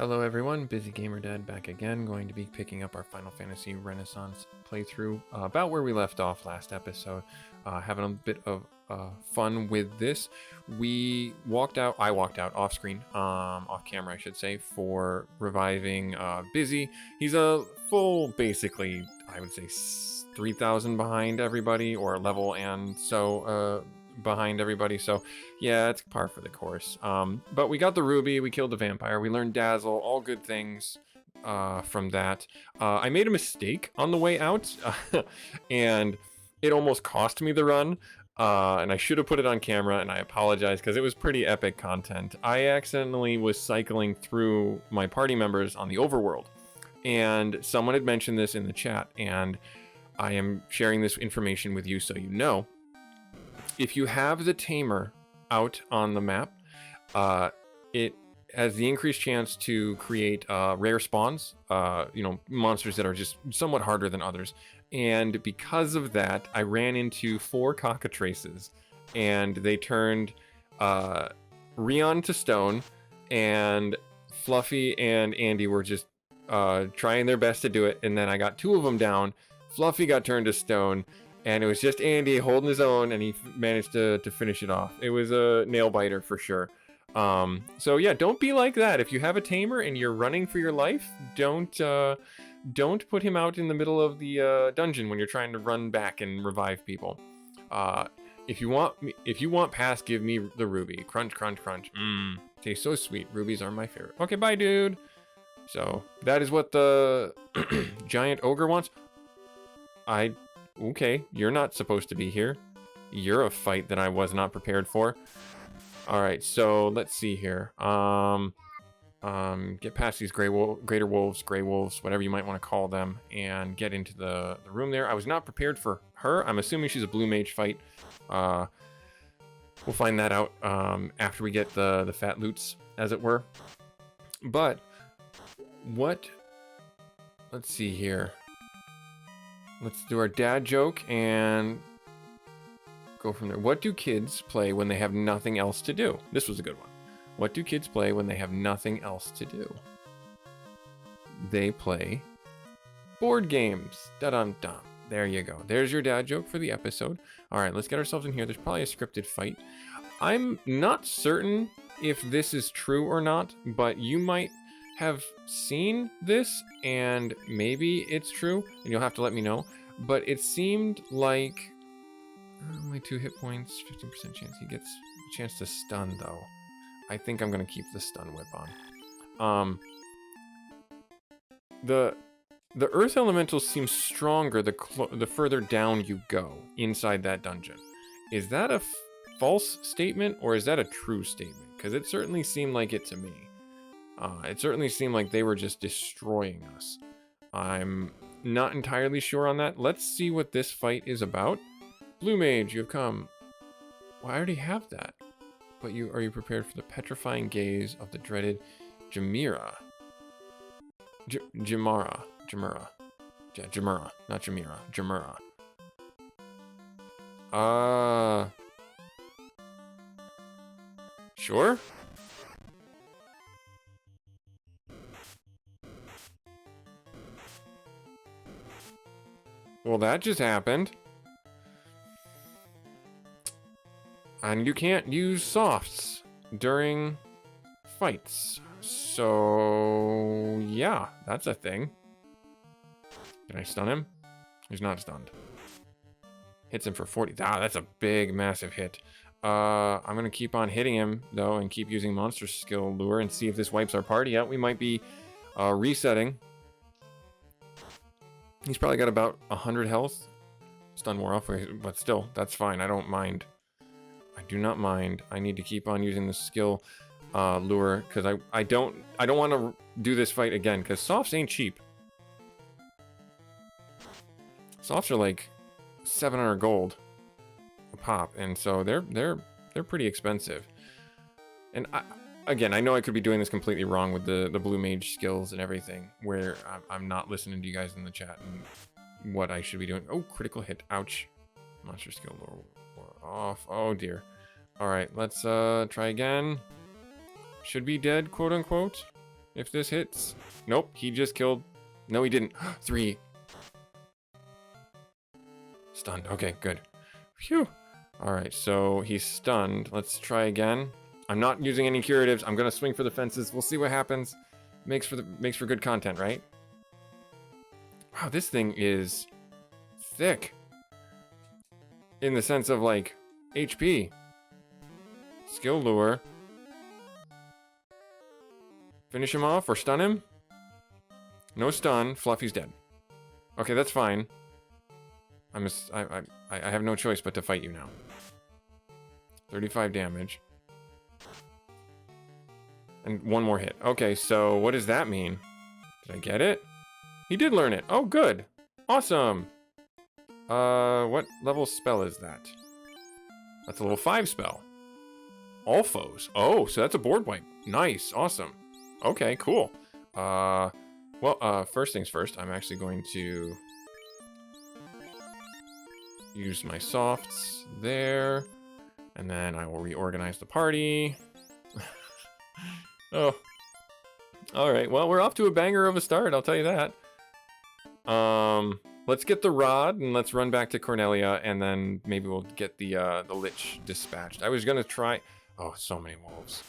Hello everyone, Busy Gamer Dad back again, going to be picking up our Final Fantasy Renaissance playthrough about where we left off last episode, having a bit of fun with this. I walked out off screen, off camera I should say, for reviving Busy. He's a full, basically, I would say 3,000 behind everybody, or a level and so behind everybody, so yeah, it's par for the course. But we got the ruby, we killed the vampire, we learned dazzle, all good things from that. I made a mistake on the way out and it almost cost me the run, and I should have put it on camera, and I apologize because it was pretty epic content. I accidentally was cycling through my party members on the overworld, and someone had mentioned this in the chat, and I am sharing this information with you so you know. If you have the tamer out on the map, it has the increased chance to create rare spawns, monsters that are just somewhat harder than others. And because of that, I ran into 4 cockatrices, and they turned Rion to stone, and Fluffy and Andy were just trying their best to do it, and then I got 2 of them down. Fluffy got turned to stone, and it was just Andy holding his own, and he managed to finish it off. It was a nail biter for sure. So yeah, don't be like that. If you have a tamer and you're running for your life, don't put him out in the middle of the dungeon when you're trying to run back and revive people. If you want pass, give me the ruby. Crunch, crunch, crunch. Tastes so sweet. Rubies are my favorite. Okay, bye, dude. So that is what the giant ogre wants. Okay, you're not supposed to be here. You're a fight that I was not prepared for. Alright, so let's see here. Get past these greater wolves, gray wolves, whatever you might want to call them, and get into the room there. I was not prepared for her. I'm assuming she's a blue mage fight. We'll find that out after we get the fat loots, as it were. But let's see here. Let's do our dad joke and go from there. What do kids play when they have nothing else to do? This was a good one. What do kids play when they have nothing else to do? They play board games. Da-dum-dum. There you go. There's your dad joke for the episode. All right, let's get ourselves in here. There's probably a scripted fight. I'm not certain if this is true or not, but you might have seen this and maybe it's true, and you'll have to let me know. But it seemed like only 2 hit points, 15% chance. He gets a chance to stun though. I think I'm gonna keep the stun whip on. The earth elementals seem stronger the further down you go inside that dungeon. Is that a false statement or is that a true statement? Because it certainly seemed like it to me. It certainly seemed like they were just destroying us. I'm not entirely sure on that. Let's see what this fight is about. Blue Mage, you have come. Well, I already have that. But are you prepared for the petrifying gaze of the dreaded Jamira? Jamara. Yeah, Jamura, not Jamira. Jamura. Sure? Well, that just happened. And you can't use softs during fights. So, yeah, that's a thing. Did I stun him? He's not stunned. Hits him for 40. Ah, that's a big, massive hit. I'm going to keep on hitting him, though, and keep using monster skill lure and see if this wipes our party out. We might be resetting. He's probably got about 100 health. Stun wore off, but still, that's fine. I don't mind. I do not mind. I need to keep on using the skill lure because I don't want to do this fight again because softs ain't cheap. Softs are like 700 gold a pop, and so they're pretty expensive. And again, I know I could be doing this completely wrong with the blue mage skills and everything, where I'm not listening to you guys in the chat and what I should be doing. Oh, critical hit. Ouch. Monster skill lore off. Oh dear. All right, let's try again. Should be dead, quote unquote. if this hits. Nope, he just killed. No, he didn't. 3. Stunned. Okay, good. Phew. All right, so he's stunned. Let's try again. I'm not using any curatives. I'm gonna swing for the fences. We'll see what happens. Makes for good content, right? Wow, this thing is thick. In the sense of like HP. Skill lure. Finish him off or stun him? No stun. Fluffy's dead. Okay, that's fine. I have no choice but to fight you now. 35 damage. And 1 more hit. Okay, so what does that mean? Did I get it? He did learn it. Oh, good. Awesome. What level spell is that? That's a level 5 spell. All foes. Oh, so that's a board wipe. Nice. Awesome. Okay, cool. Well, first things first, I'm actually going to use my softs there, and then I will reorganize the party. Oh. Alright, well, we're off to a banger of a start, I'll tell you that. Let's get the rod, and let's run back to Cornelia, and then maybe we'll get the Lich dispatched. I was gonna try... Oh, so many wolves.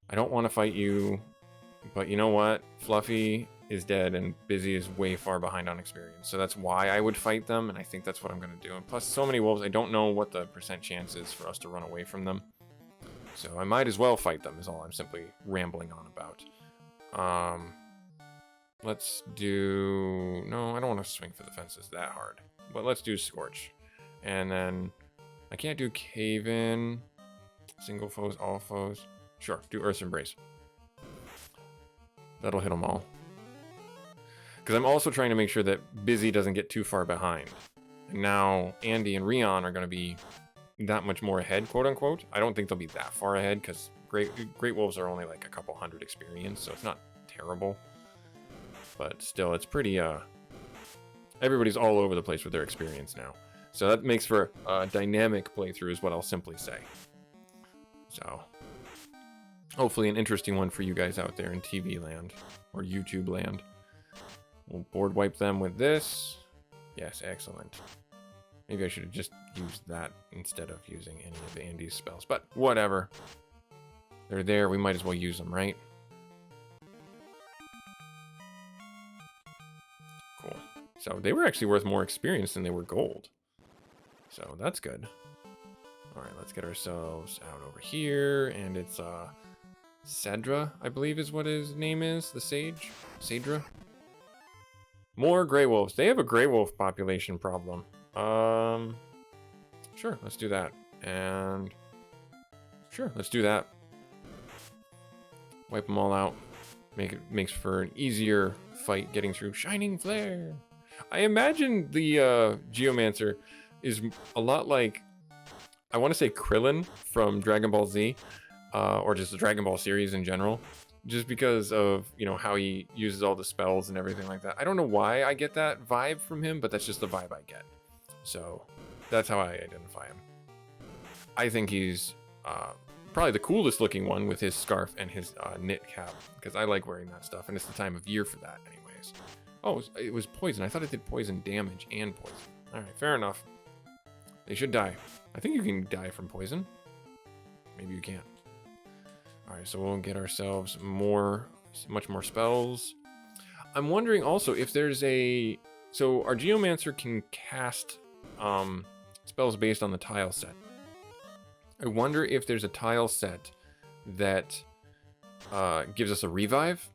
I don't want to fight you, but you know what? Fluffy is dead, and Busy is way far behind on experience, so that's why I would fight them, and I think that's what I'm gonna do. And plus, so many wolves, I don't know what the % chance is for us to run away from them. So I might as well fight them, is all I'm simply rambling on about. Let's do... No, I don't want to swing for the fences that hard. But let's do Scorch. And then... I can't do Cave In. Single foes, all foes. Sure, do Earth's Embrace. That'll hit them all. Because I'm also trying to make sure that Busy doesn't get too far behind. And now Andy and Rion are going to be that much more ahead, quote-unquote. I don't think they'll be that far ahead, because Great Wolves are only like a couple hundred experience, so it's not terrible. But still, it's pretty, everybody's all over the place with their experience now. So that makes for a dynamic playthrough is what I'll simply say. So, hopefully an interesting one for you guys out there in TV land, or YouTube land. We'll board wipe them with this. Yes, excellent. Maybe I should have just used that instead of using any of Andy's spells, but whatever. They're there, we might as well use them, right? Cool. So they were actually worth more experience than they were gold. So that's good. Alright, let's get ourselves out over here, and it's Cedra, I believe is what his name is, the sage? Cedra? More Grey Wolves. They have a Grey Wolf population problem. Sure, let's do that. And sure, let's do that. Wipe them all out. Makes for an easier fight getting through Shining Flare. I imagine the Geomancer is a lot like, I want to say Krillin from Dragon Ball Z, or just the Dragon Ball series in general, just because of, you know, how he uses all the spells and everything like that. I don't know why I get that vibe from him, but that's just the vibe I get. So that's how I identify him. I think he's probably the coolest looking one with his scarf and his knit cap, because I like wearing that stuff, and it's the time of year for that anyways. Oh, it was poison. I thought it did poison damage and poison. Alright, fair enough. They should die. I think you can die from poison. Maybe you can't. Alright, so we'll get ourselves much more spells. I'm wondering also if there's a... So our Geomancer can cast spells based on the tile set. I wonder if there's a tile set that gives us a revive.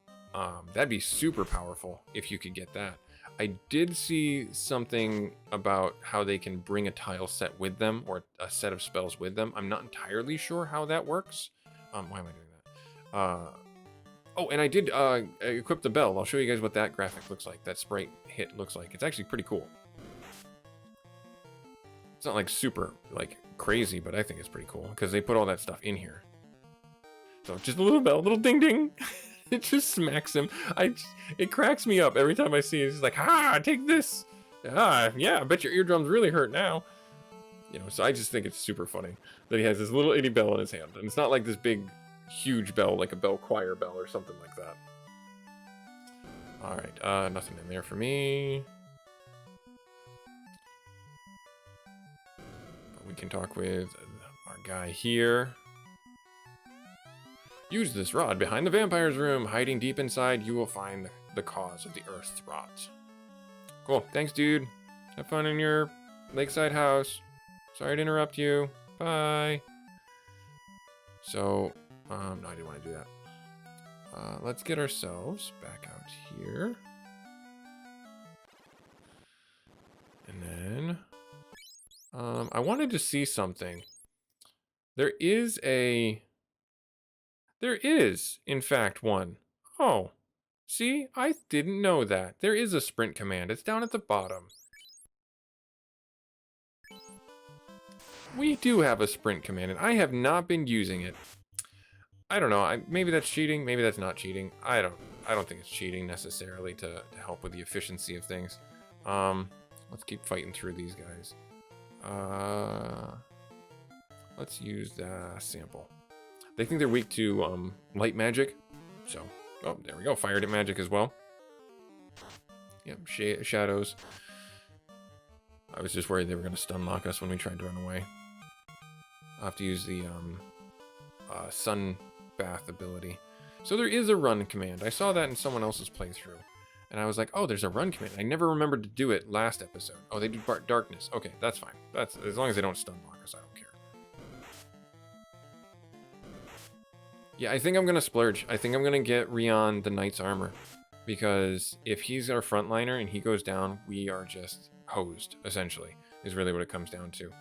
That'd be super powerful if you could get that. I did see something about how they can bring a tile set with them, or a set of spells with them. I'm not entirely sure how that works. Why am I doing that? Oh, and I did equip the bell. I'll show you guys what that graphic looks like, that sprite hit looks like. It's actually pretty cool. It's not like super like crazy, but I think it's pretty cool because they put all that stuff in here. So just a little bell, little ding ding. It just smacks him. It cracks me up every time I see it. It's like, take this. Yeah, I bet your eardrums really hurt now. You know, so I just think it's super funny that he has this little itty bell in his hand. And it's not like this big huge bell, like a bell choir bell or something like that. Alright, nothing in there for me. But we can talk with our guy here. Use this rod behind the vampire's room. Hiding deep inside, you will find the cause of the earth's rot. Cool. Thanks, dude. Have fun in your lakeside house. Sorry to interrupt you. Bye. So, no, I didn't want to do that. Let's get ourselves back out here. And then, I wanted to see something. There is, in fact, one. Oh, see, I didn't know that. There is a sprint command. It's down at the bottom. We do have a sprint command, and I have not been using it. I don't know. Maybe that's cheating. Maybe that's not cheating. I don't think it's cheating necessarily to help with the efficiency of things. Let's keep fighting through these guys. Let's use the sample. They think they're weak to light magic, so oh, there we go. Fire to magic as well. Yep, shadows. I was just worried they were going to stun lock us when we tried to run away. I'll have to use the sun bath ability. So there is a run command. I saw that in someone else's playthrough, and I was like, oh, there's a run command. I never remembered to do it last episode. Oh, they do darkness. Okay, that's fine. That's as long as they don't stun lock us, I don't care. Yeah, I think I'm gonna splurge. I think I'm gonna get Rion the Knight's armor, because if he's our frontliner and he goes down, we are just hosed, essentially, is really what it comes down to.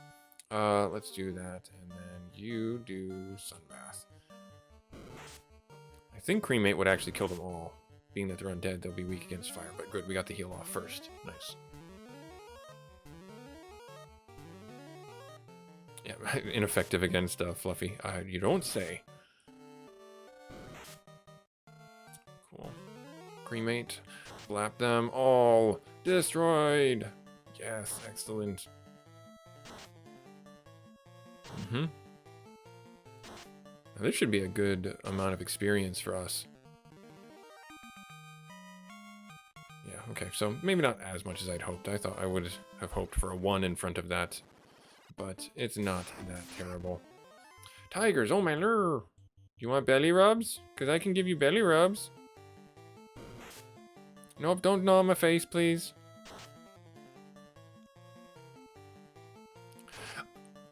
Let's do that, and then you do Sunbath. I think Cremate would actually kill them all. Being that they're undead, they'll be weak against fire, but good, we got the heal off first. Nice. Yeah, ineffective against Fluffy. You don't say. Cool. Cremate. Blap them all. Destroyed. Yes, excellent. Now, this should be a good amount of experience for us. Yeah, okay, so maybe not as much as I'd hoped. I thought I would have hoped for a 1 in front of that, but it's not that terrible. Tigers, oh my lure! Do you want belly rubs? Because I can give you belly rubs. Nope, don't gnaw my face, please.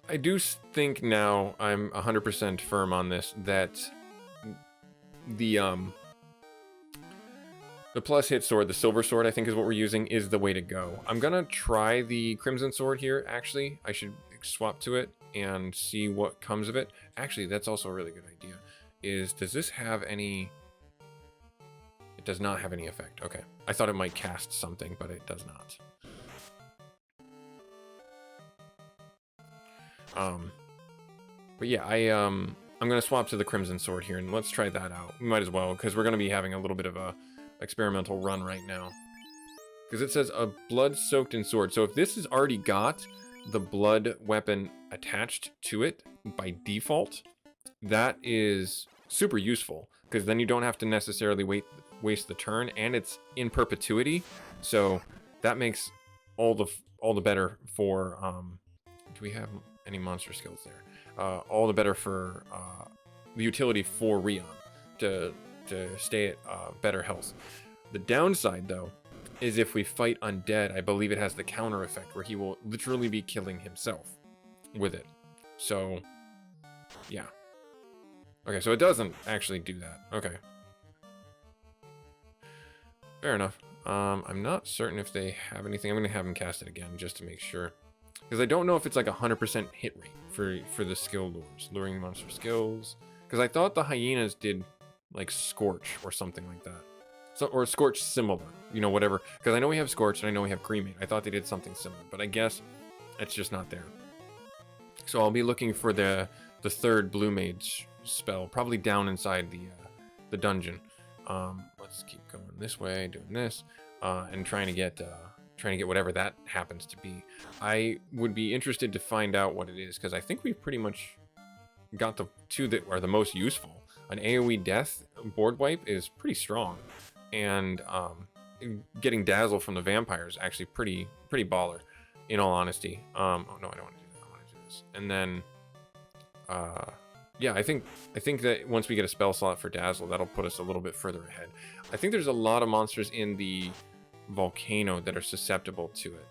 I do think now, I'm 100% firm on this, that the plus hit sword, the silver sword, I think is what we're using, is the way to go. I'm gonna try the crimson sword here, actually. I should swap to it and see what comes of it. Actually, that's also a really good idea. Does this have any... It does not have any effect. Okay. I thought it might cast something, but it does not. But yeah, I'm gonna swap to the crimson sword here, and let's try that out. We might as well, because we're gonna be having a little bit of a experimental run right now. Because it says a blood-soaked in sword. So if this has already got the blood weapon attached to it by default, that is super useful, because then you don't have to necessarily waste the turn, and it's in perpetuity. So that makes all the better for do we have any monster skills there? All the better for the utility for Rion to stay at better health. The downside, though, is if we fight undead, I believe it has the counter effect where he will literally be killing himself with it. So, yeah. Okay, so it doesn't actually do that. Okay. Fair enough. I'm not certain if they have anything. I'm going to have him cast it again just to make sure. Because I don't know if it's like 100% hit rate for the skill lures. Luring monster skills. Because I thought the hyenas did like Scorch or something like that. So, or Scorch similar. You know, whatever. Because I know we have Scorch and I know we have Cremate. I thought they did something similar. But I guess it's just not there. So I'll be looking for the third Blue Mage spell. Probably down inside the dungeon. Let's keep going this way, doing this. And trying to get whatever that happens to be. I would be interested to find out what it is, because I think we've pretty much got the two that are the most useful. an AoE death board wipe is pretty strong, and getting dazzle from the vampire is actually pretty baller, in all honesty. Oh no, I don't want to do that. I want to do this, and then yeah, I think that once we get a spell slot for dazzle, that'll put us a little bit further ahead. I think there's a lot of monsters in the volcano that are susceptible to it.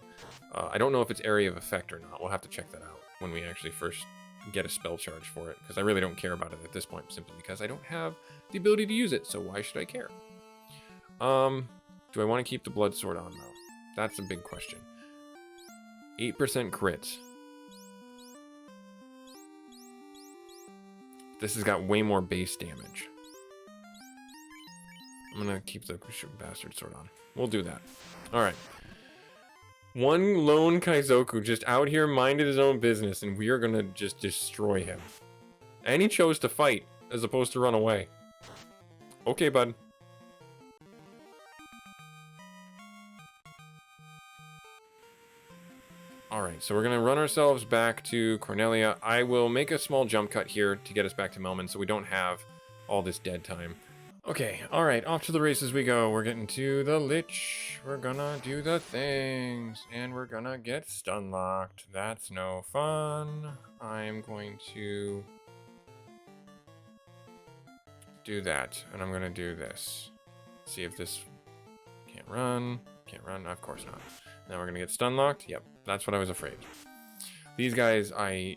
I don't know if it's area of effect or not. We'll have to check that out when we actually first get a spell charge for it, because I really don't care about it at this point, simply because I don't have the ability to use it, so why should I care? Do I want to keep the blood sword on, though? That's a big question. 8% crits. This has got way more base damage. I'm gonna keep the bastard sword on. We'll do that. Alright. One lone Kaizoku just out here minded his own business, and we are gonna just destroy him. And he chose to fight, as opposed to run away. Okay, bud. Alright, so we're gonna run ourselves back to Cornelia. I will make a small jump cut here to get us back to Melman, so we don't have all this dead time. Okay, alright, off to the races we go. We're getting to the Lich. We're gonna do the things, and we're gonna get stun locked. That's no fun. I'm going to do that, and I'm gonna do this. See if this can't run. Can't run, of course not. Now we're gonna get stun locked. Yep, that's what I was afraid. These guys, I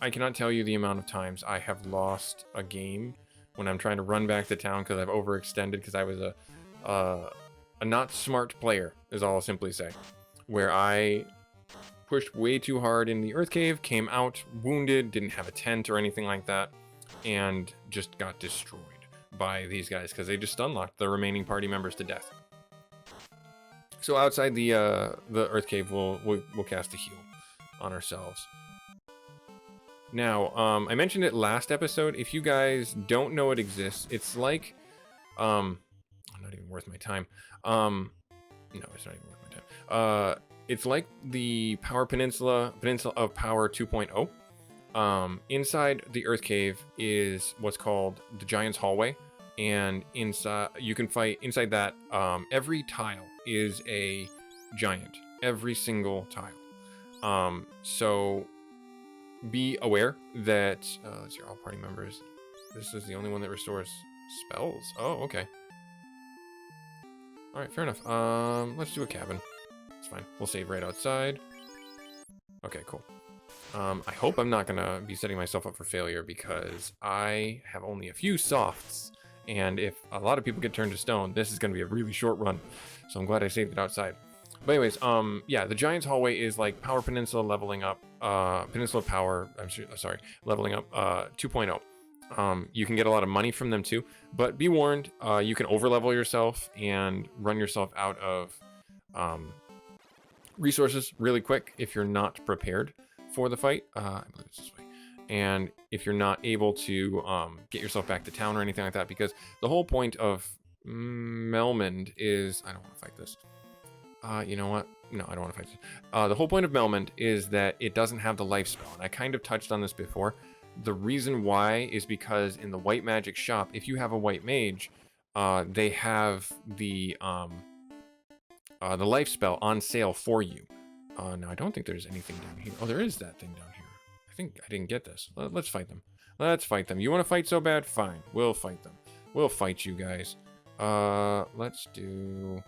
cannot tell you the amount of times I have lost a game when I'm trying to run back to town because I've overextended because I was a not smart player, is all I'll simply say. Where I pushed way too hard in the Earth Cave, came out wounded, didn't have a tent or anything like that, and just got destroyed by these guys because they just stun locked the remaining party members to death. So outside the Earth Cave, we'll cast a heal on ourselves. Now, I mentioned it last episode. If you guys don't know it exists, it's like, not even worth my time. No, it's not even worth my time. It's like the Peninsula of Power 2.0. Inside the Earth Cave is what's called the Giant's Hallway, and inside you can fight inside that. Every tile is a giant. Every single tile. So be aware that let's see, all party members. This is the only one that restores spells. Oh, okay. All right, fair enough. Let's do a cabin. It's fine. We'll save right outside. Okay, cool. I hope I'm not gonna be setting myself up for failure because I have only a few softs, and if a lot of people get turned to stone, this is gonna be a really short run. So I'm glad I saved it outside. But anyways, yeah, the Giant's Hallway is like Power Peninsula leveling up, Peninsula Power, sorry, leveling up 2.0. You can get a lot of money from them too, but be warned, you can overlevel yourself and run yourself out of resources really quick if you're not prepared for the fight. I believe it's this way. And if you're not able to get yourself back to town or anything like that, because the whole point of Melmond is, I don't want to fight this. You know what? No, I don't want to fight this. The whole point of Melmond is that it doesn't have the life spell, and I kind of touched on this before. The reason why is because in the white magic shop, if you have a white mage, they have the life spell on sale for you. No, I don't think there's anything down here. Oh, there is that thing down here. I think I didn't get this. Let's fight them. Let's fight them. You want to fight so bad? Fine. We'll fight them. We'll fight you guys. Let's do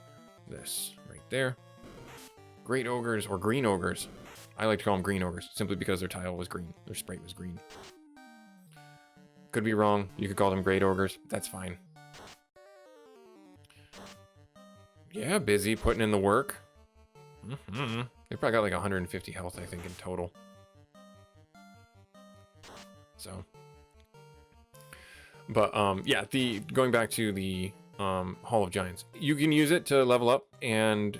this right there. Great ogres or green ogres. I like to call them green ogres simply because their tile was green. Their sprite was green. Could be wrong. You could call them great ogres. That's fine. Yeah, busy putting in the work. They probably got like 150 health, I think, in total. So, but yeah, going back to the Hall of Giants, you can use it to level up and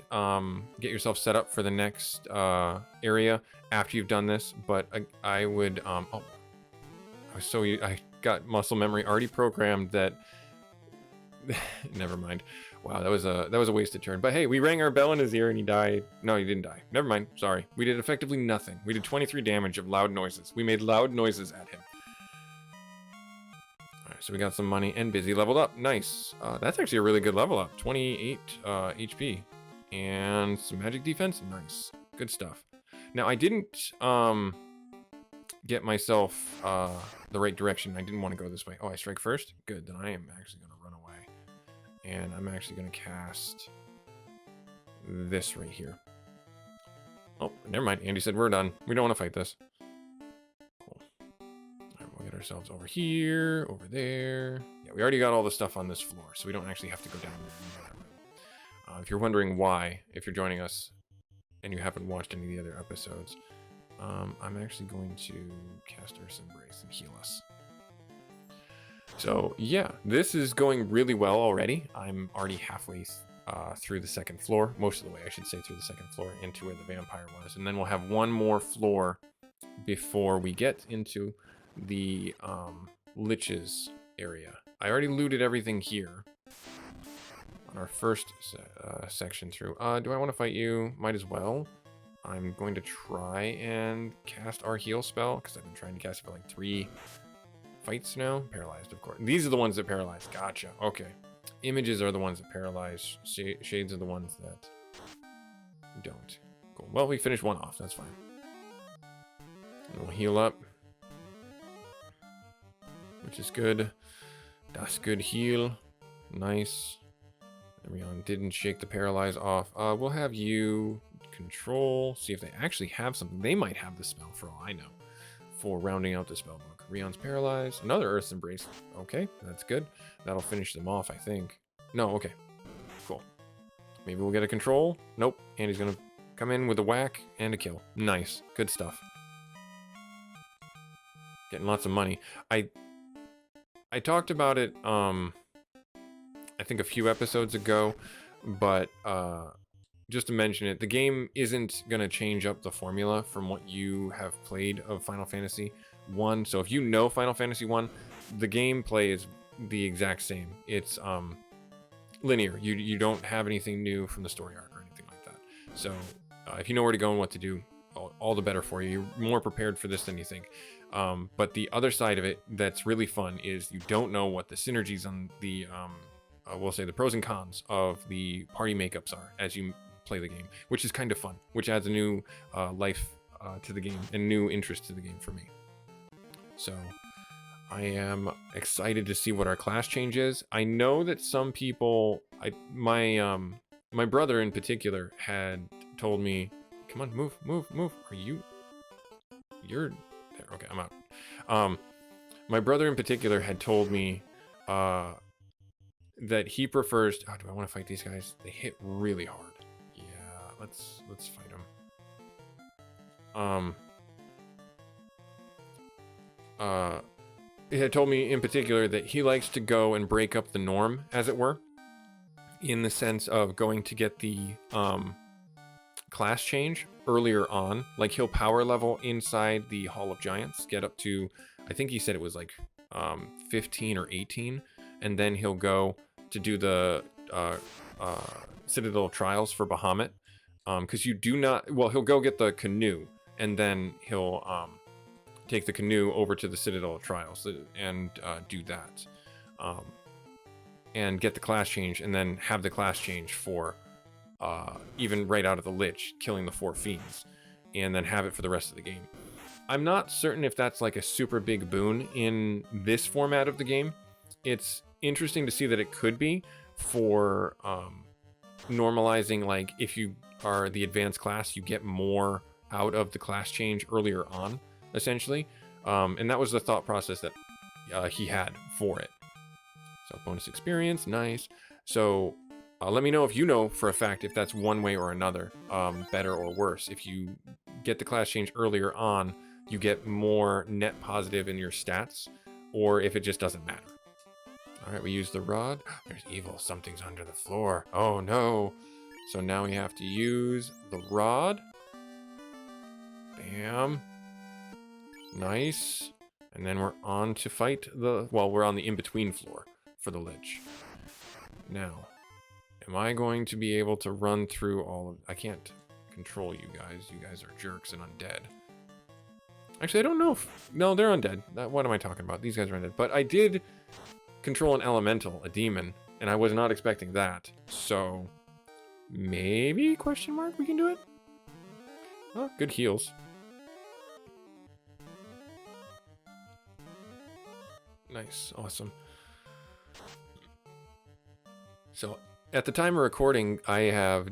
get yourself set up for the next area after you've done this. But I would I got muscle memory already programmed that. Never mind. Wow, that was a wasted turn. But hey, we rang our bell in his ear and he died. No, he didn't die. Never mind. Sorry. We did effectively nothing. We did 23 damage of loud noises. We made loud noises at him. Alright, so we got some money, and Busy leveled up. Nice. That's actually a really good level up. 28 HP. And some magic defense. Nice. Good stuff. Now, I didn't get myself the right direction. I didn't want to go this way. Oh, I strike first? Good. Then I am actually going to run away. And I'm actually going to cast this right here. Oh, never mind. Andy said we're done. We don't want to fight this. Cool. All right, we'll get ourselves over here, over there. Yeah, we already got all the stuff on this floor, so we don't actually have to go down there. If you're wondering why, if you're joining us and you haven't watched any of the other episodes, I'm actually going to cast Earth's Embrace and heal us. So yeah, this is going really well already. I'm already halfway through the second floor, most of the way, I should say, through the second floor into where the vampire was. And then we'll have one more floor before we get into the Lich's area. I already looted everything here on our first section through. Do I want to fight you? Might as well. I'm going to try and cast our heal spell, because I've been trying to cast it for like 3 fights now. Paralyzed, of course. These are the ones that paralyze. Gotcha. Okay. Images are the ones that paralyze. Shades are the ones that don't. Cool. Well, we finished one off. That's fine. And we'll heal up, which is good. That's good heal. Nice. Everyone didn't shake the paralyze off. We'll have you control. See if they actually have something. They might have the spell, for all I know, for rounding out the spell book. Rion's paralyzed. Another Earth's Embrace. Okay, that's good. That'll finish them off, I think. No, okay. Cool. Maybe we'll get a control. Nope. Andy's gonna come in with a whack and a kill. Nice. Good stuff. Getting lots of money. I talked about it, I think a few episodes ago, but just to mention it, the game isn't going to change up the formula from what you have played of Final Fantasy 1. So if you know Final Fantasy 1, the gameplay is the exact same. It's linear. You don't have anything new from the story arc or anything like that. So if you know where to go and what to do, all the better for you. You're more prepared for this than you think. But the other side of it that's really fun is you don't know what the synergies on the we'll say the pros and cons of the party makeups are as you play the game, which is kind of fun, which adds a new life to the game and new interest to the game for me. So I am excited to see what our class change is. I know that some people, my brother in particular had told me, come on, move. You're there. Okay, I'm out. My brother in particular had told me that he prefers. Oh, do I want to fight these guys? They hit really hard. Yeah, let's fight them. He had told me in particular that he likes to go and break up the norm, as it were, in the sense of going to get the class change earlier on. Like he'll power level inside the Hall of Giants, get up to, I think he said it was like 15 or 18, and then he'll go to do the Citadel Trials for Bahamut, because you do not, well, he'll go get the canoe, and then he'll take the canoe over to the Citadel Trials and do that, and get the class change, and then have the class change for even right out of the Lich, killing the 4 fiends, and then have it for the rest of the game. I'm not certain if that's like a super big boon in this format of the game. It's interesting to see that it could be for normalizing, like if you are the advanced class, you get more out of the class change earlier on, essentially. And that was the thought process that he had for it. So bonus experience, nice. So let me know if you know for a fact if that's one way or another, better or worse. If you get the class change earlier on, you get more net positive in your stats, or if it just doesn't matter. All right, we use the rod. There's evil. Something's under the floor. Oh no. So now we have to use the rod. Bam. Nice. And then we're on to fight we're on the in-between floor for the Lich. Now, am I going to be able to run through all of... I can't control you guys. You guys are jerks and undead. Actually, I don't know if... No, they're undead. What am I talking about? These guys are undead. But I did control an elemental, a demon, and I was not expecting that. So, maybe, question mark, we can do it? Oh, good heals. Nice, awesome. So, at the time of recording, I have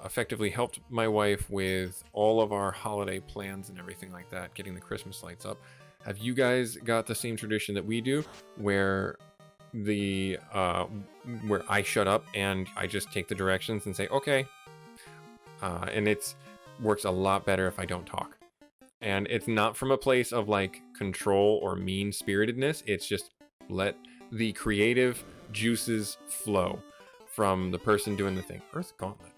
effectively helped my wife with all of our holiday plans and everything like that, getting the Christmas lights up. Have you guys got the same tradition that we do, where where I shut up and I just take the directions and say, okay, and it's works a lot better if I don't talk. And it's not from a place of like control or mean-spiritedness. It's just let the creative juices flow from the person doing the thing. Earth Gauntlet.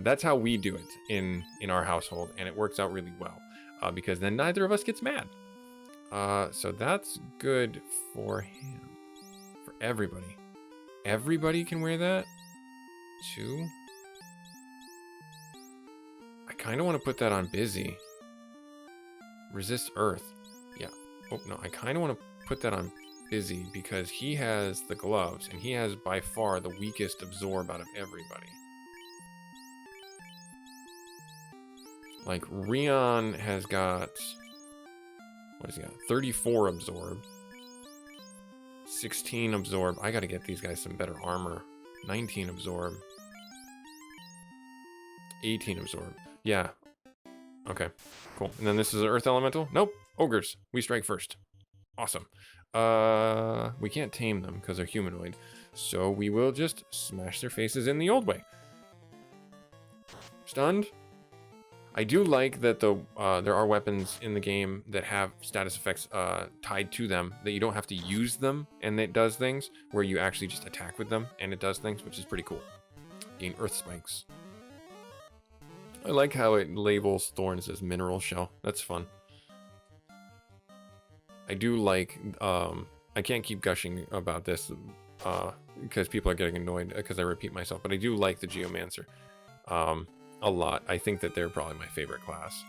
That's how we do it in our household, and it works out really well because then neither of us gets mad. So that's good for him. For everybody. Everybody can wear that? 2? I kind of want to put that on Busy. Resist Earth. Yeah. Oh, no. I kind of want to put that on Busy because he has the gloves and he has by far the weakest absorb out of everybody. Like, Rion has got... What has he got? 34 absorb. 16 absorb. I gotta get these guys some better armor. 19 absorb. 18 absorb. Yeah. Okay, cool. And then this is an Earth Elemental? Nope. Ogres. We strike first. Awesome. We can't tame them because they're humanoid. So we will just smash their faces in the old way. Stunned. I do like that there are weapons in the game that have status effects tied to them, that you don't have to use them and it does things, where you actually just attack with them and it does things, which is pretty cool. Gain Earth Spikes. I like how it labels thorns as mineral shell. That's fun. I do like, I can't keep gushing about this because people are getting annoyed because I repeat myself, but I do like the Geomancer a lot. I think that they're probably my favorite class.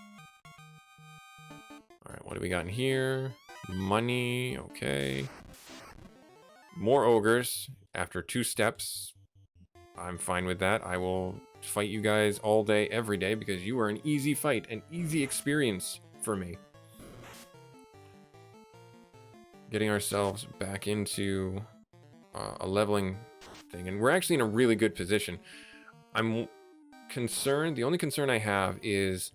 All right, what do we got in here? Money, okay. More ogres after 2 steps. I'm fine with that. I will fight you guys all day, every day, because you are an easy fight, an easy experience for me. Getting ourselves back into a leveling thing, and we're actually in a really good position. I'm concerned, the only concern I have is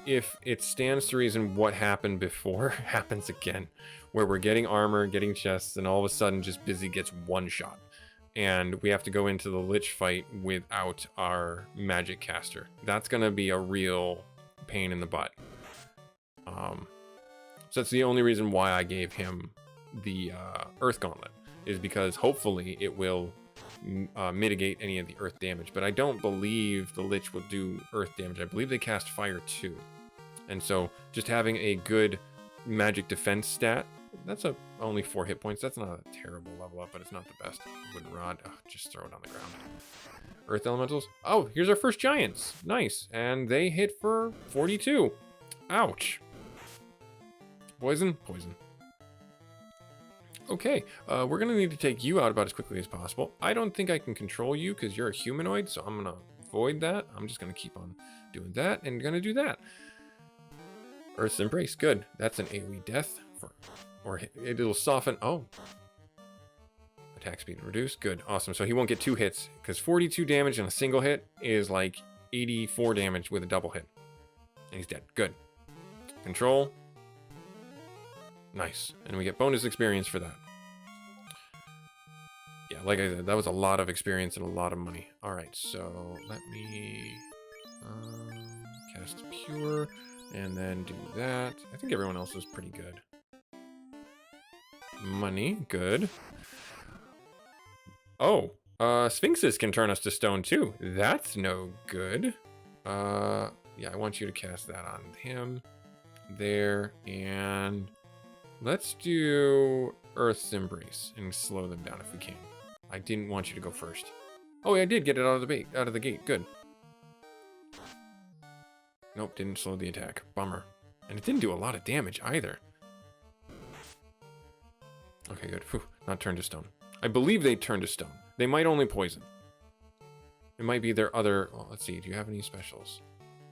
if it stands to reason what happened before happens again, where we're getting armor, getting chests, and all of a sudden just Busy gets one shot. And we have to go into the Lich fight without our magic caster. That's going to be a real pain in the butt. So that's the only reason why I gave him the Earth Gauntlet, is because hopefully it will mitigate any of the Earth damage. But I don't believe the Lich will do Earth damage. I believe they cast Fire too. And so just having a good magic defense stat, that's only 4 hit points. That's not a terrible level up, but it's not the best. Wooden Rod, just throw it on the ground. Earth Elementals. Oh, here's our first Giants. Nice. And they hit for 42. Ouch. Poison? Poison. Okay, we're going to need to take you out about as quickly as possible. I don't think I can control you because you're a humanoid, so I'm going to avoid that. I'm just going to keep on doing that and going to do that. Earth's Embrace, good. That's an AoE death. Or it'll soften. Oh. Attack speed reduced, good, awesome. So he won't get 2 hits because 42 damage in a single hit is like 84 damage with a double hit. And he's dead, good. Control. Nice. And we get bonus experience for that. Yeah, like I said, that was a lot of experience and a lot of money. Alright, so let me cast Pure and then do that. I think everyone else was pretty good. Money, good. Oh, Sphinxes can turn us to stone too. That's no good. Yeah, I want you to cast that on him. There, and... let's do Earth's Embrace and slow them down if we can. I didn't want you to go first. Oh, I did get it out of the gate. Good. Nope, didn't slow the attack. Bummer. And it didn't do a lot of damage either. Okay, good. Whew, not turned to stone. I believe they turned to stone. They might only poison. It might be their other... Well, let's see. Do you have any specials?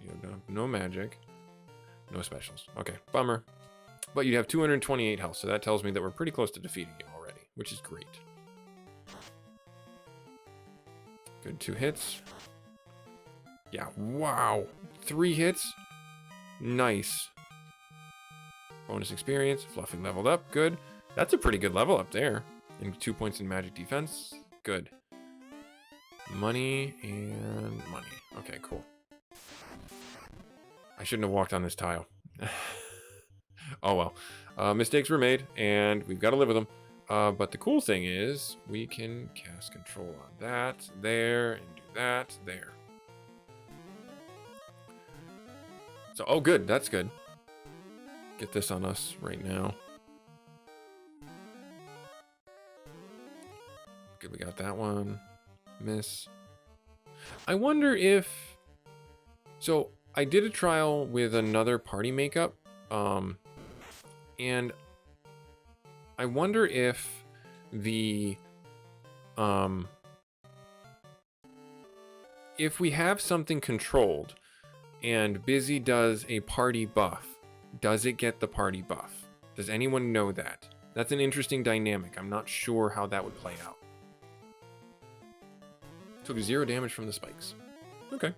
You have no magic. No specials. Okay, bummer. But you have 228 health, so that tells me that we're pretty close to defeating you already, which is great. Good, 2 hits. Yeah, wow. 3 hits. Nice. Bonus experience. Fluffy leveled up. Good. That's a pretty good level up there. And 2 points in magic defense. Good. Money and money. Okay, cool. I shouldn't have walked on this tile. Oh well. Mistakes were made, and we've got to live with them. But the cool thing is, we can cast control on that, there, and do that, there. So, oh good, that's good. Get this on us right now. Good, we got that one. Miss. I wonder if... So, I did a trial with another party makeup, and I wonder if the... if we have something controlled, and Busy does a party buff, does it get the party buff? Does anyone know that? That's an interesting dynamic. I'm not sure how that would play out. Took 0 damage from the spikes. Okay.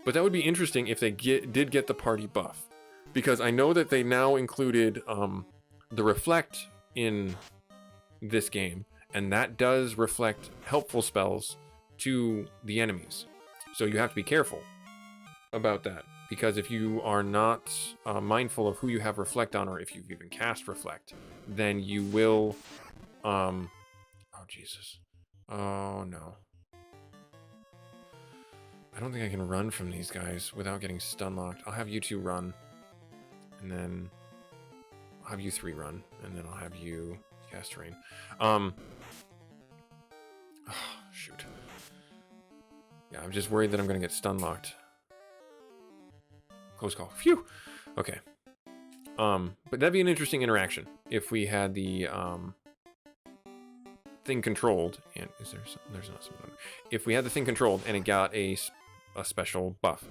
But that would be interesting if they did get the party buff. Because I know that they now included the reflect in this game. And that does reflect helpful spells to the enemies. So you have to be careful about that. Because if you are not mindful of who you have reflect on, or if you've even cast reflect, then you will... oh, Jesus. Oh, no. I don't think I can run from these guys without getting stun locked. I'll have you 2 run. And then I'll have you 3 run. And then I'll have you cast rain. Oh, shoot. Yeah, I'm just worried that I'm going to get stun locked. Close call. Phew! Okay. But that'd be an interesting interaction if we had the thing controlled. And is there something? There's not something. If we had the thing controlled and it got a special buff.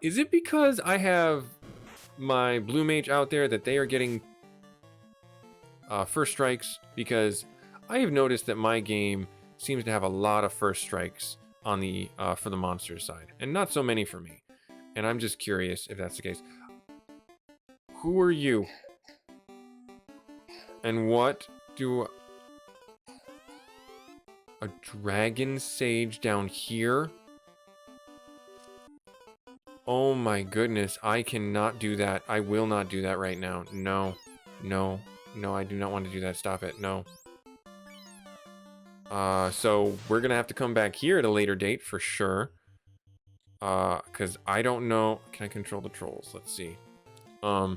Is it because I have my blue mage out there that they are getting first strikes? Because I have noticed that my game seems to have a lot of first strikes on the for the monster side, and not so many for me. And I'm just curious if that's the case. Who are you? And what do... A dragon sage down here? Oh my goodness, I cannot do that. I will not do that right now. No, no, no, I do not want to do that. Stop it, no. So we're gonna have to come back here at a later date for sure. Because I don't know... Can I control the trolls? Let's see. I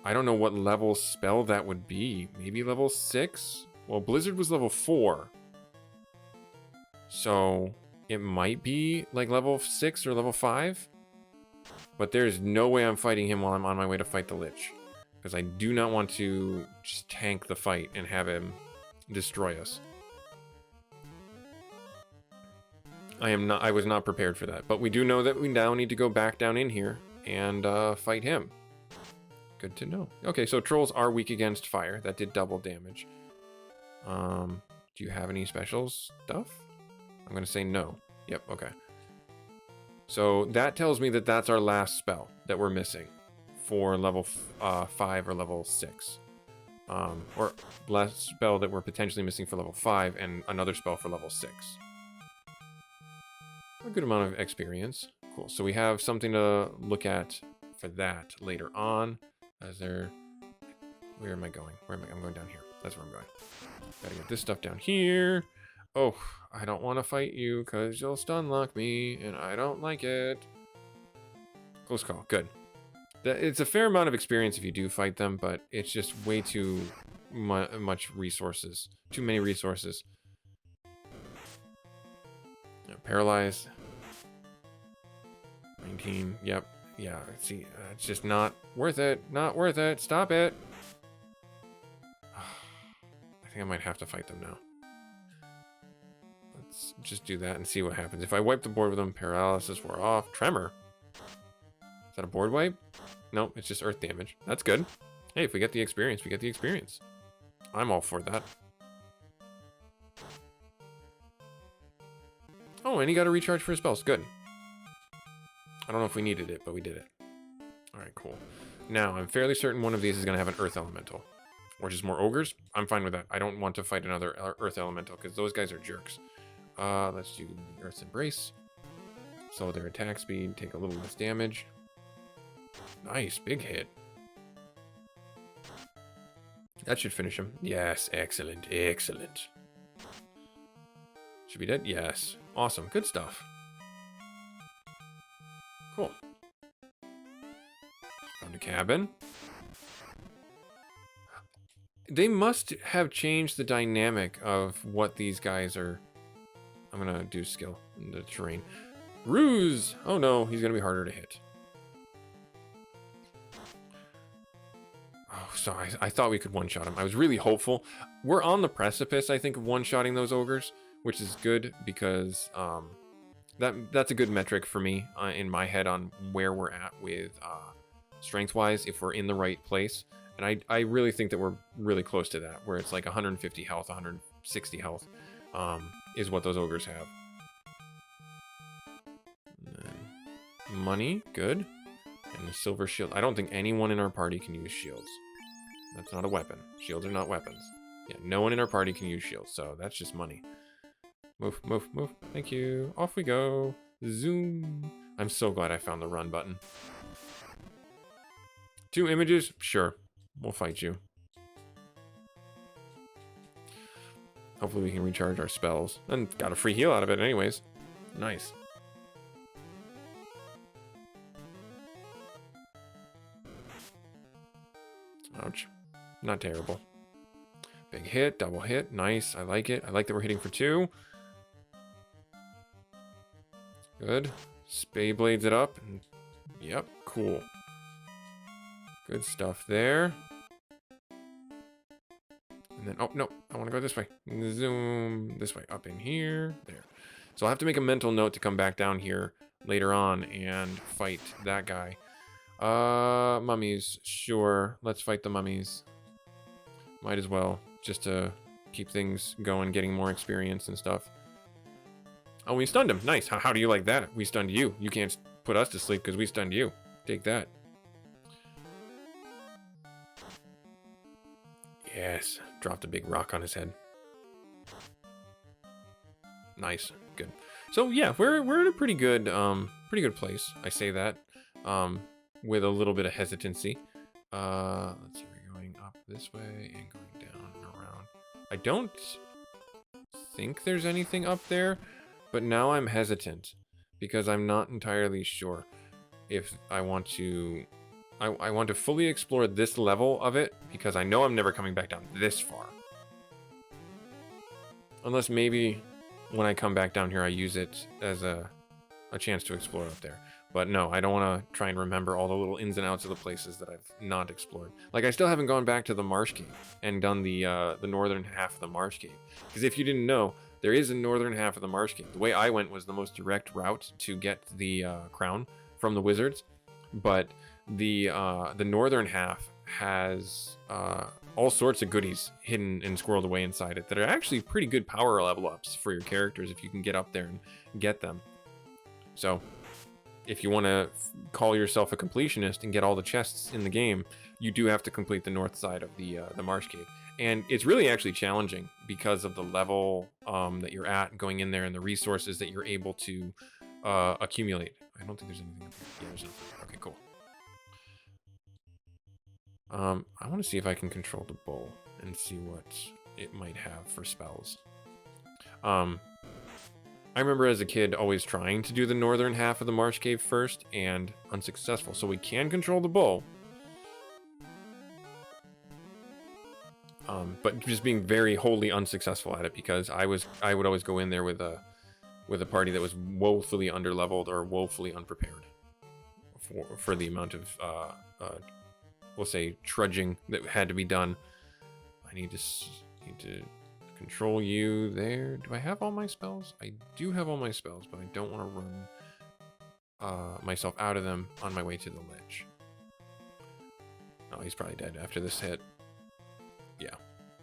don't know what level spell that would be. Maybe level 6? Well, Blizzard was level 4. So it might be like level 6 or level 5. But there's no way I'm fighting him while I'm on my way to fight the Lich. Because I do not want to just tank the fight and have him destroy us. I was not prepared for that. But we do know that we now need to go back down in here and fight him. Good to know. Okay, so trolls are weak against fire. That did double damage. Do you have any special stuff? I'm going to say no. Yep, okay. So that tells me that that's our last spell that we're missing for level 5 or level 6. Or last spell that we're potentially missing for level 5 and another spell for level 6. A good amount of experience. Cool. So we have something to look at for that later on. Where am I going? I'm going down here. That's where I'm going. Gotta get this stuff down here. Oh, I don't want to fight you because you'll stun lock me, and I don't like it. Close call. Good. It's a fair amount of experience if you do fight them, but it's just way too much resources. Too many resources. Paralyze. 19. Yep. Yeah, see, it's just not worth it. Not worth it. Stop it. I think I might have to fight them now. Let's just do that and see what happens. If I wipe the board with them, paralysis wore off. Tremor. Is that a board wipe? No, it's just earth damage. That's good. Hey, if we get the experience, we get the experience. I'm all for that. Oh, and he got a recharge for his spells. Good. I don't know if we needed it, but we did it. Alright, cool. Now, I'm fairly certain one of these is going to have an earth elemental. Or just more ogres. I'm fine with that. I don't want to fight another earth elemental, because those guys are jerks. Let's do Earth's Embrace. Slow their attack speed, take a little less damage. Nice, big hit. That should finish him. Yes, excellent, excellent. Should be dead? Yes. Awesome, good stuff. Cool. Found a cabin. They must have changed the dynamic of what these guys are. I'm gonna do skill in the terrain. Ruse! Oh no, he's gonna be harder to hit. Oh, sorry. I thought we could one-shot him. I was really hopeful. We're on the precipice, I think, of one-shotting those ogres, which is good because that's a good metric for me in my head on where we're at with strength-wise, if we're in the right place. And I really think that we're really close to that, where it's like 150 health, 160 health is what those ogres have. And then money, good. And the silver shield. I don't think anyone in our party can use shields. That's not a weapon. Shields are not weapons. Yeah, no one in our party can use shields, so that's just money. Move, move, move. Thank you. Off we go. Zoom. I'm so glad I found the run button. 2 images? Sure. We'll fight you. Hopefully we can recharge our spells. And got a free heal out of it anyways. Nice. Ouch. Not terrible. Big hit, double hit. Nice. I like it. I like that we're hitting for 2. Good. Spade blades it up. Yep. Cool. Good stuff there. And then, oh, no. I want to go this way. Zoom. This way. Up in here. There. So I'll have to make a mental note to come back down here later on and fight that guy. Mummies. Sure. Let's fight the mummies. Might as well. Just to keep things going, getting more experience and stuff. Oh, we stunned him. Nice. How do you like that? We stunned you. You can't put us to sleep because we stunned you. Take that. Yes. Dropped a big rock on his head. Nice. Good. So yeah, we're in a pretty good place. I say that with a little bit of hesitancy. Let's see, we're going up this way and going down and around. I don't think there's anything up there, but now I'm hesitant because I'm not entirely sure if I want to. I want to fully explore this level of it because I know I'm never coming back down this far. Unless maybe when I come back down here I use it as a chance to explore up there. But no, I don't want to try and remember all the little ins and outs of the places that I've not explored. Like, I still haven't gone back to the Marsh Cave and done the northern half of the Marsh Cave. Because if you didn't know, there is a northern half of the Marsh Cave. The way I went was the most direct route to get the crown from the wizards. But the northern half has all sorts of goodies hidden and squirreled away inside it that are actually pretty good power level ups for your characters if you can get up there and get them. So if you want to call yourself a completionist and get all the chests in the game, you do have to complete the north side of the Marsh Cave. And it's really actually challenging because of the level that you're at going in there and the resources that you're able to accumulate. I don't think there's anything up here. Yeah, there's nothing. Okay, cool. I want to see if I can control the bow and see what it might have for spells. I remember as a kid always trying to do the northern half of the Marsh Cave first and unsuccessful. So we can control the bow. But just being very wholly unsuccessful at it because I would always go in there with a party that was woefully underleveled or woefully unprepared for the amount of we'll say trudging that had to be done. I need to control you there. Do I have all my spells? I do have all my spells, but I don't want to run myself out of them on my way to the Lich. Oh, he's probably dead after this hit. Yeah,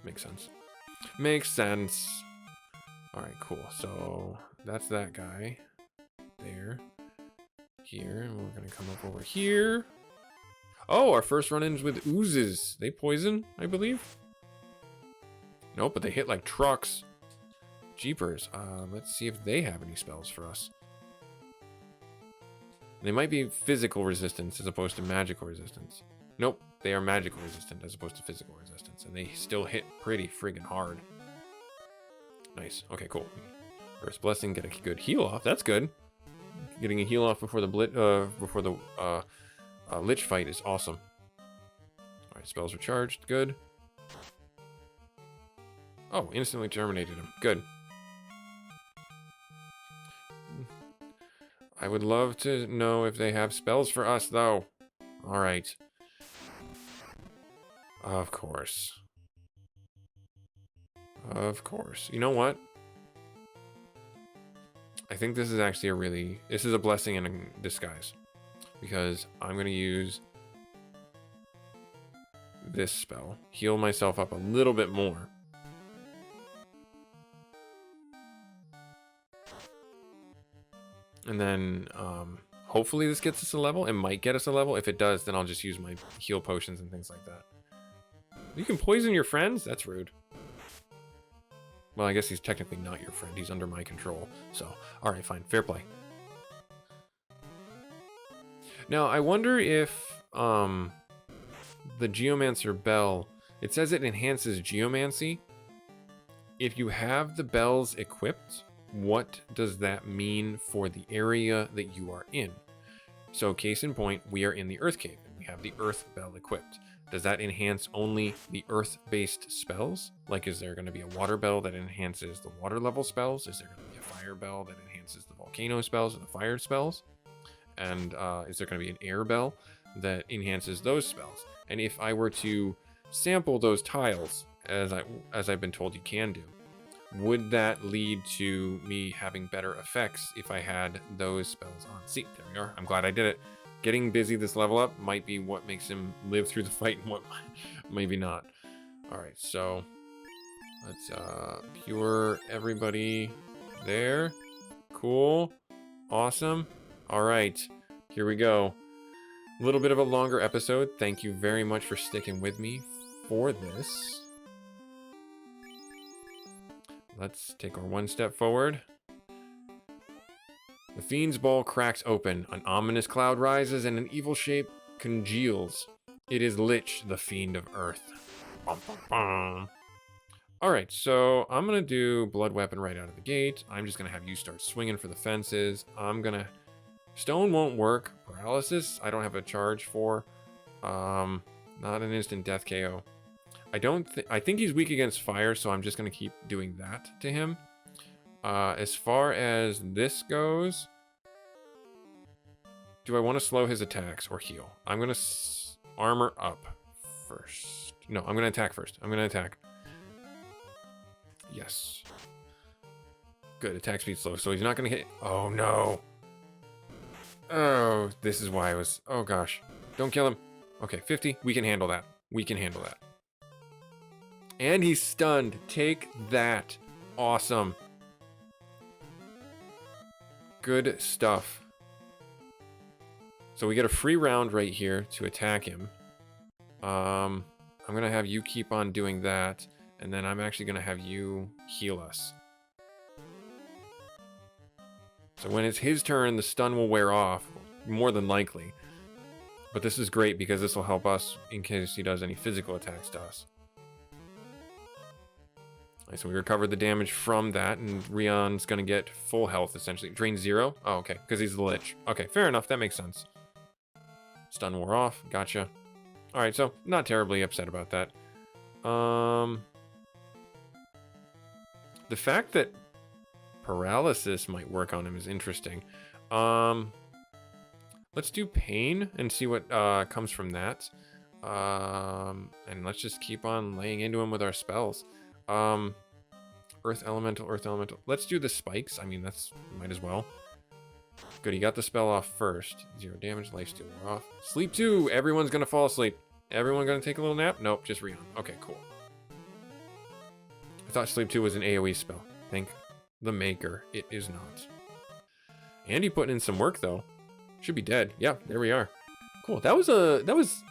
makes sense. Makes sense. All right, cool. So that's that guy there. Here, and we're gonna come up over here. Oh, our first run-ins with oozes. They poison, I believe. Nope, but they hit like trucks. Jeepers. Let's see if they have any spells for us. They might be physical resistance as opposed to magical resistance. Nope, they are magical resistant as opposed to physical resistance, and they still hit pretty friggin' hard. Nice. Okay, cool. First blessing, get a good heal off. That's good. Getting a heal off before the Lich fight is awesome. All right, spells recharged. Good. Oh, instantly terminated him. Good. I would love to know if they have spells for us, though. All right. Of course. Of course. You know what? I think this is actually this is a blessing in a disguise. Because I'm going to use this spell. Heal myself up a little bit more. And then, hopefully this gets us a level. It might get us a level. If it does, then I'll just use my heal potions and things like that. You can poison your friends? That's rude. Well, I guess he's technically not your friend. He's under my control. So, alright, fine. Fair play. Now, I wonder if, the Geomancer Bell, it says it enhances Geomancy. If you have the bells equipped, what does that mean for the area that you are in? So case in point, we are in the Earth Cave and we have the Earth Bell equipped. Does that enhance only the Earth-based spells? Like, is there going to be a Water Bell that enhances the water level spells? Is there going to be a Fire Bell that enhances the volcano spells or the fire spells? And is there going to be an Air Bell that enhances those spells? And if I were to sample those tiles, as I've been told you can do, would that lead to me having better effects if I had those spells on? See, there we are. I'm glad I did it. Getting busy this level up might be what makes him live through the fight and what maybe not. Alright, so let's pure everybody there. Cool. Awesome. Alright, here we go. A little bit of a longer episode. Thank you very much for sticking with me for this. Let's take our one step forward. The Fiend's Ball cracks open. An ominous cloud rises and an evil shape congeals. It is Lich, the Fiend of Earth. Bum, bum, bum. Alright, so I'm going to do Blood Weapon right out of the gate. I'm just going to have you start swinging for the fences. I'm going to... Stone won't work. Paralysis, I don't have a charge for. Not an instant death KO. I think he's weak against fire, so I'm just going to keep doing that to him. As far as this goes, do I want to slow his attacks or heal? I'm going to armor up first. No, I'm going to attack first. I'm going to attack. Yes. Good, attack speed slow, so he's not going to hit. Oh, no. Oh, this is why I was... Oh, gosh. Don't kill him. Okay, 50. We can handle that. We can handle that. And he's stunned. Take that. Awesome. Good stuff. So we get a free round right here to attack him. I'm going to have you keep on doing that. And then I'm actually going to have you heal us. So when it's his turn, the stun will wear off. More than likely. But this is great because this will help us in case he does any physical attacks to us. So we recovered the damage from that, and Rion's going to get full health, essentially. Drain 0? Oh, okay, because he's the Lich. Okay, fair enough, that makes sense. Stun wore off, gotcha. Alright, so, not terribly upset about that. The fact that paralysis might work on him is interesting. Let's do pain and see what comes from that. And let's just keep on laying into him with our spells. Earth elemental, earth elemental. Let's do the spikes. I mean, that's might as well. Good, he got the spell off first. 0 damage, lifesteal off. Sleep 2. Everyone's gonna fall asleep. Everyone gonna take a little nap? Nope, just Rion. Okay, cool. I thought sleep 2 was an AoE spell. Thank the maker. It is not. Andy putting in some work though. Should be dead. Yeah, there we are. Cool. That was a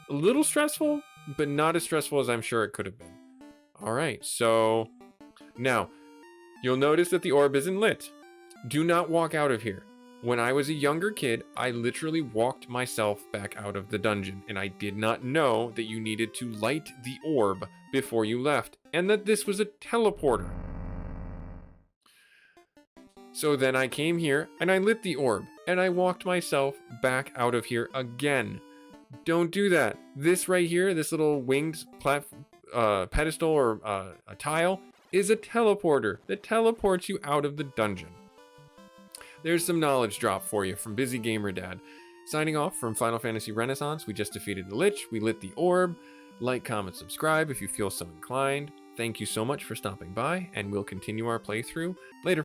little stressful, but not as stressful as I'm sure it could have been. All right, so now you'll notice that the orb isn't lit. Do not walk out of here. When I was a younger kid, I literally walked myself back out of the dungeon, and I did not know that you needed to light the orb before you left, and that this was a teleporter. So then I came here, and I lit the orb, and I walked myself back out of here again. Don't do that. This right here, this little winged pedestal or a tile, is a teleporter that teleports you out of the dungeon. There's some knowledge drop for you from Busy Gamer Dad. Signing off from Final Fantasy Renaissance. We just defeated the Lich. We lit the orb. Like, comment, subscribe if you feel so inclined. Thank you so much for stopping by, and we'll continue our playthrough later.